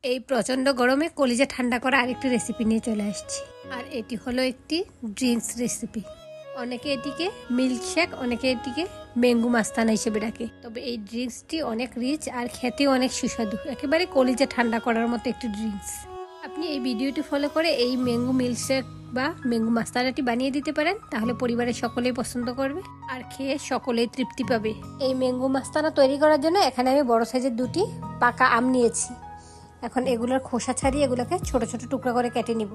এই প্রচন্ড গরমে কলিজা ঠান্ডা করা আরেকটি রেসিপি নিয়ে চলে আসছি। আর এটি হলো একটি ড্রিঙ্কস রেসিপি। অনেকে এটিকে মিল্কশেক, অনেকে এটিকে ম্যাঙ্গো মাস্তানা হিসেবে ডাকে। তবে এই ড্রিঙ্কসটি অনেক রিচ আর খেতেও অনেক সুস্বাদু, একেবারে কলিজা ঠান্ডা করার মতো একটি ড্রিঙ্কস। আপনি এই ভিডিওটি ফলো করে এই ম্যাঙ্গো মিল্কশেক বা ম্যাঙ্গো মাস্তানাটি বানিয়ে দিতে পারেন, তাহলে পরিবারের সকলেই পছন্দ করবে আর খেয়ে সকলেই তৃপ্তি পাবে। এই ম্যাঙ্গো মাস্তানা তৈরি করার জন্য এখানে আমি বড় সাইজের 2টি পাকা আম নিয়েছি। এখন এগুলোর খোসা ছাড়িয়ে এগুলোকে ছোট ছোট টুকরা করে কেটে নিব।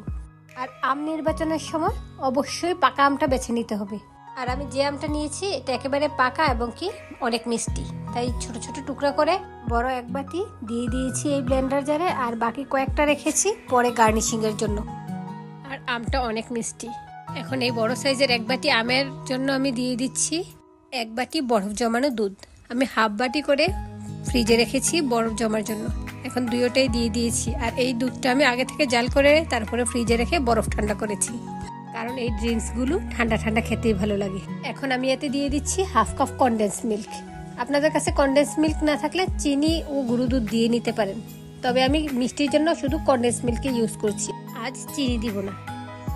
আর আম নির্বাচনের সময় অবশ্যই পাকা আমটা বেছে নিতে হবে। আর আমি যে আমটা নিয়েছি এটা একেবারে পাকা এবং কি অনেক মিষ্টি, তাই ছোট ছোট টুকরা করে বড় এক বাটি দিয়ে দিয়েছি এই ব্লেন্ডার জারে। আর বাকি কয়েকটা রেখেছি পরে গার্নিশিং এর জন্য। আর আমটা অনেক মিষ্টি। এখন এই বড় সাইজের এক বাটি আমের জন্য আমি দিয়ে দিচ্ছি 1 বাটি বরফ জমানো দুধ। আমি হাফ বাটি করে ফ্রিজে রেখেছি বরফ জমার জন্য। এখন দুইটাই দিয়ে দিয়েছি। আর এই দুধটা আমি আগে থেকে জাল করে তারপরে ফ্রিজে রেখে বরফ ঠান্ডা করেছি, কারণ এই ড্রিঙ্কসগুলো ঠান্ডা ঠান্ডা খেতেই ভালো লাগে। এখন আমি এতে দিয়ে দিচ্ছি হাফ কাপ কনডেন্স মিল্ক। আপনাদের কাছে কনডেন্স মিল্ক না থাকলে চিনি ও গুঁড়ো দুধ দিয়ে নিতে পারেন, তবে আমি মিষ্টির জন্য শুধু কনডেন্স মিল্ক ইউজ করছি, আজ চিনি দিব না।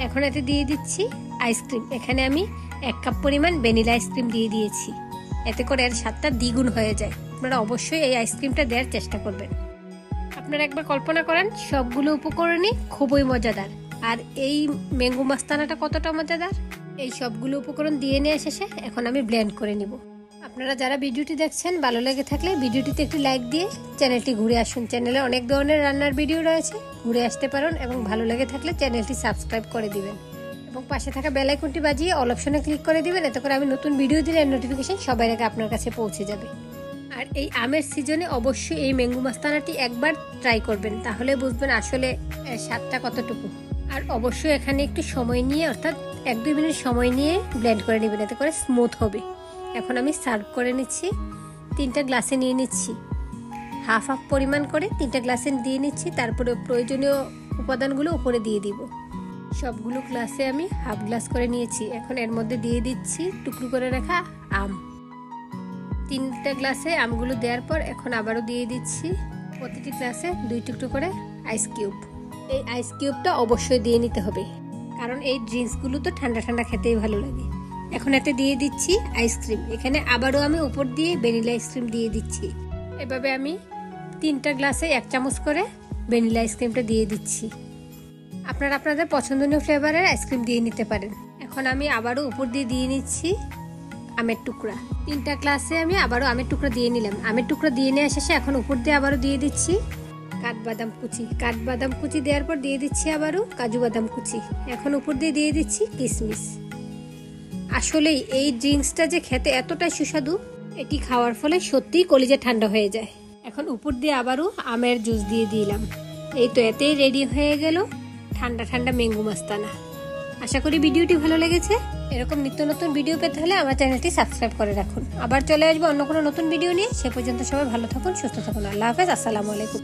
এখন এতে দিয়ে দিচ্ছি আইসক্রিম। এখানে আমি 1 কাপ পরিমাণ ভ্যানিলা আইসক্রিম দিয়ে দিয়েছি, এতে করে এর স্বাদটা দ্বিগুণ হয়ে যায়। আপনারা অবশ্যই এই আইসক্রিমটা দেওয়ার চেষ্টা করবেন। আপনারা একবার কল্পনা করেন সবগুলো উপকরণই খুবই মজাদার, আর এই ম্যাঙ্গো মাস্তানাটা কতটা মজাদার। এই সবগুলো উপকরণ দিয়ে নেওয়া শেষে এখন আমি ব্লেন্ড করে নিব। আপনারা যারা ভিডিওটি দেখছেন ভালো লেগে থাকলে ভিডিওটিতে একটি লাইক দিয়ে চ্যানেলটি ঘুরে আসুন। চ্যানেলে অনেক ধরনের রান্নার ভিডিও রয়েছে, ঘুরে আসতে পারেন। এবং ভালো লেগে থাকলে চ্যানেলটি সাবস্ক্রাইব করে দিবেন এবং পাশে থাকা বেল আইকনটি বাজিয়ে অল অপশনে ক্লিক করে দিবেন। এতে করে আমি নতুন ভিডিও দিলে নোটিফিকেশন সবার আগে আপনার কাছে পৌঁছে যাবে। আর এই আমের সিজনে অবশ্যই এই ম্যাঙ্গো মাস্তানাটি একবার ট্রাই করবেন, তাহলে বুঝবেন আসলে স্বাদটা কতটুকু। আর অবশ্যই এখানে একটু সময় নিয়ে, অর্থাৎ 1-2 মিনিট সময় নিয়ে ব্লেন্ড করে নেবেন, এতে করে স্মুথ হবে। এখন আমি সার্ভ করে নিচ্ছি। 3টা গ্লাসে নিয়ে নিচ্ছি, হাফ হাফ পরিমাণ করে 3টা গ্লাসে দিয়ে নিচ্ছি। তারপরে প্রয়োজনীয় উপাদানগুলো উপরে দিয়ে দিব। সবগুলো গ্লাসে আমি হাফ গ্লাস করে নিয়েছি। এখন এর মধ্যে দিয়ে দিচ্ছি টুকরো করে রাখা আম। 3টা গ্লাসে আমগুলো দেওয়ার পর এখন আবারও দিয়ে দিচ্ছি প্রতিটি গ্লাসে 2 টুকরো করে আইস কিউব। এই আইস কিউবটা অবশ্যই দিয়ে নিতে হবে, কারণ এই ড্রিঙ্কসগুলো তো ঠান্ডা ঠান্ডা খেতেই ভালো লাগে। এখন এতে দিয়ে দিচ্ছি আইসক্রিম। এখানে আবারও আমি উপর দিয়ে ভ্যানিলা আইসক্রিম দিয়ে দিচ্ছি। এভাবে আমি 3টা গ্লাসে 1 চামচ করে ভ্যানিলা আইসক্রিমটা দিয়ে দিচ্ছি। আপনারা আপনাদের পছন্দনীয় ফ্লেভারের আইসক্রিম দিয়ে নিতে পারেন। এখন আমি আবারও উপর দিয়ে নিচ্ছি আমের টুকরা। 3টা গ্লাসে আমি আবারও আমের টুকরা দিয়ে নিলাম। আমের টুকরা দিয়ে নেওয়া শেষে এখন উপর দিয়ে আবারও দিয়ে দিচ্ছি কাঠবাদাম কুচি। কাঠবাদাম কুচি দেওয়ার পর দিয়ে দিচ্ছি আবারও কাজু বাদাম কুচি। এখন উপর দিয়ে দিচ্ছি কিশমিশ। আসলেই এই ড্রিঙ্কসটা যে খেতে এতটাই সুস্বাদু, এটি খাওয়ার ফলে সত্যিই কলিজা ঠান্ডা হয়ে যায়। এখন উপর দিয়ে আবারও আমের জুস দিয়ে দিলাম। এই তো এতেই রেডি হয়ে গেল ঠান্ডা ঠান্ডা ম্যাঙ্গো মাস্তানা। আশা করি ভিডিওটি ভালো লেগেছে। এরকম নিত্য নতুন ভিডিও পেতে হলে আমার চ্যানেলটি সাবস্ক্রাইব করে রাখুন। আবার চলে আসবো অন্য কোনো নতুন ভিডিও নিয়ে। সে পর্যন্ত সবাই ভালো থাকুন, সুস্থ থাকুন। আল্লাহ হাফেজ, আসসালামু আলাইকুম।